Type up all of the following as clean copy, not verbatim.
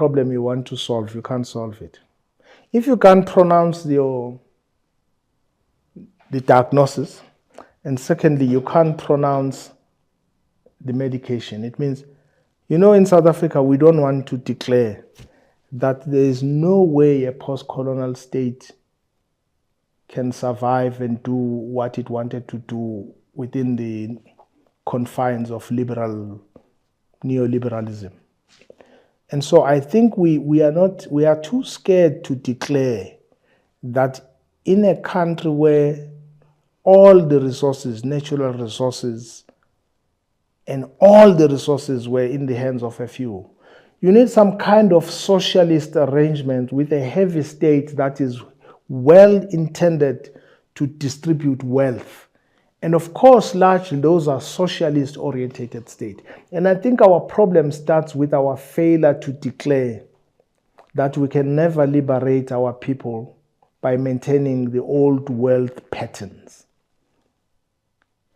problem you want to solve, you can't solve it. If you can't pronounce the diagnosis, and secondly, you can't pronounce the medication, it means, in South Africa, we don't want to declare that there is no way a post-colonial state can survive and do what it wanted to do within the confines of neoliberalism. And so I think we are too scared to declare that in a country where all the resources, natural resources, and all the resources were in the hands of a few, you need some kind of socialist arrangement with a heavy state that is well intended to distribute wealth. And of course, largely, those are socialist-oriented states. And I think our problem starts with our failure to declare that we can never liberate our people by maintaining the old wealth patterns.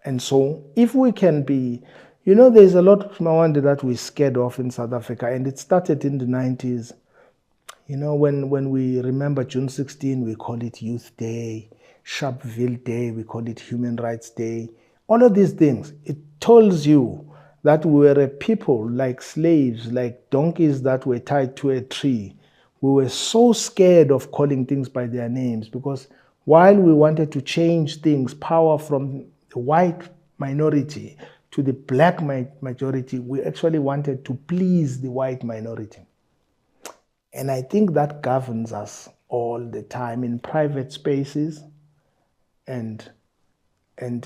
And so, if we can be, there's a lot of Mawande that we're scared of in South Africa, and it started in the 90s. When we remember June 16, we call it Youth Day. Sharpeville Day, we call it Human Rights Day. All of these things, it tells you that we were a people like slaves, like donkeys that were tied to a tree. We were so scared of calling things by their names because while we wanted to change things, power from the white minority to the black majority, we actually wanted to please the white minority. And I think that governs us all the time in private spaces. And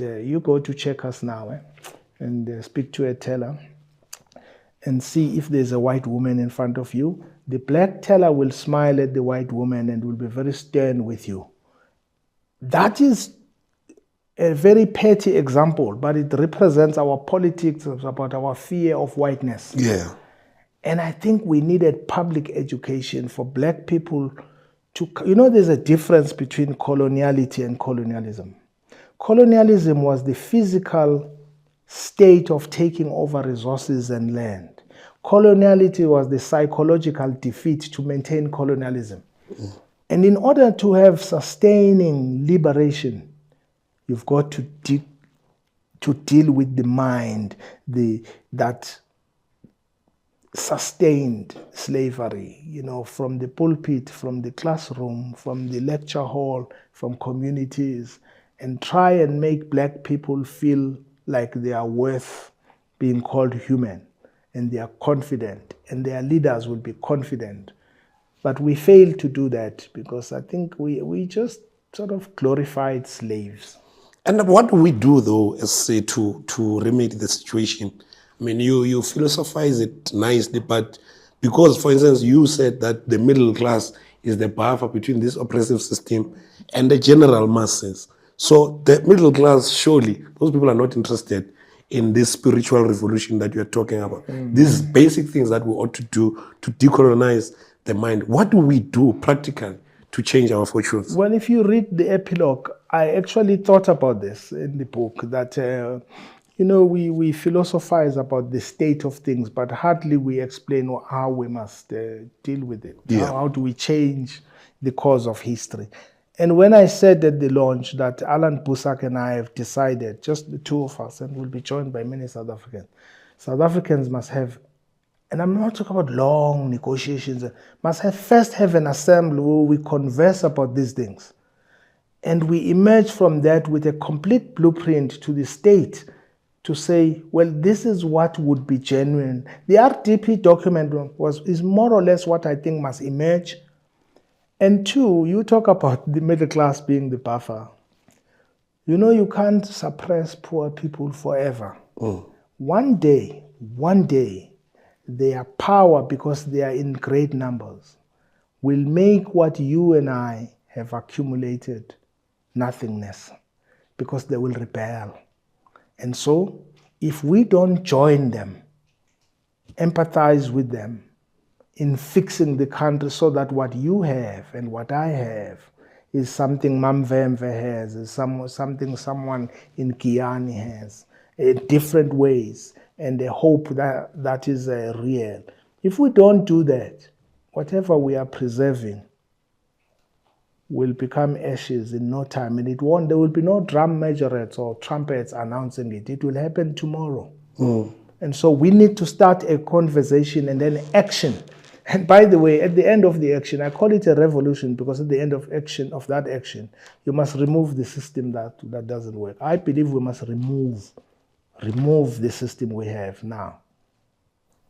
you go to Checkers now and speak to a teller and see if there's a white woman in front of you. The black teller will smile at the white woman and will be very stern with you. That is a very petty example, but it represents our politics about our fear of whiteness. Yeah. And I think we needed public education for black people to, there's a difference between coloniality and colonialism. Colonialism was the physical state of taking over resources and land. Coloniality was the psychological defeat to maintain colonialism. And in order to have sustaining liberation, you've got to deal with the mind, that sustained slavery, from the pulpit, from the classroom, from the lecture hall, from communities, and try and make black people feel like they are worth being called human, and they are confident, and their leaders will be confident. But we failed to do that because I think we just sort of glorified slaves. And what do we do, though, as say, to remedy the situation? I mean, you philosophize it nicely, but because, for instance, you said that the middle class is the buffer between this oppressive system and the general masses. So the middle class, surely, those people are not interested in this spiritual revolution that you are talking about. Mm-hmm. These basic things that we ought to do to decolonize the mind. What do we do practically to change our fortunes? Well, if you read the epilogue, I actually thought about this in the book, that we philosophize about the state of things, but hardly we explain how we must deal with it. Yeah. How do we change the course of history? And when I said at the launch that Alan Busak and I have decided, just the two of us, and we'll be joined by many South Africans must have, and I'm not talking about long negotiations, must first have an assembly where we converse about these things. And we emerge from that with a complete blueprint to the state to say, well, this is what would be genuine. The RDP document is more or less what I think must emerge. And two, you talk about the middle class being the buffer. You can't suppress poor people forever. One day, their power, because they are in great numbers, will make what you and I have accumulated nothingness, because they will rebel. And so, if we don't join them, empathize with them in fixing the country so that what you have and what I have is something Mamvemve has, is something someone in Kiani has, in different ways, and a hope that is real. If we don't do that, whatever we are preserving will become ashes in no time, and there will be no drum majorettes or trumpets announcing it. It will happen tomorrow. And so we need to start a conversation and then action. And by the way, at the end of the action, I call it a revolution, because at the end of that action, you must remove the system that doesn't work. I believe we must remove the system we have now.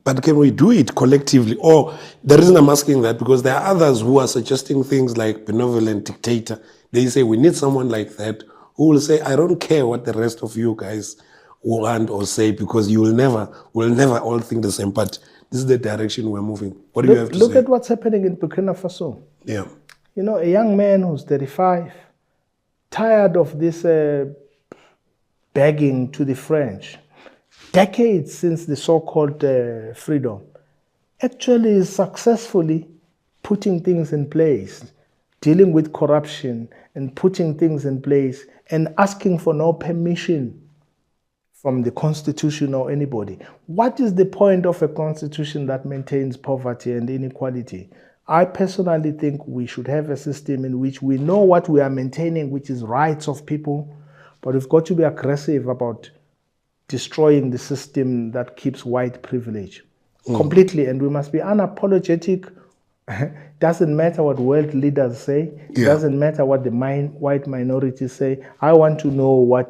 But can we do it collectively? Or the reason I'm asking that, because there are others who are suggesting things like benevolent dictator. They say we need someone like that who will say, I don't care what the rest of you guys want or say, because we'll never all think the same. But this is the direction we're moving. What do you have to say? Look at what's happening in Burkina Faso. Yeah. You know, a young man who's 35, tired of this begging to the French, decades since the so-called freedom, actually is successfully putting things in place, dealing with corruption and putting things in place and asking for no permission from the constitution or anybody. What is the point of a constitution that maintains poverty and inequality? I personally think we should have a system in which we know what we are maintaining, which is rights of people, but we've got to be aggressive about destroying the system that keeps white privilege completely. And we must be unapologetic. Doesn't matter what world leaders say. Doesn't matter what the white minorities say. I want to know what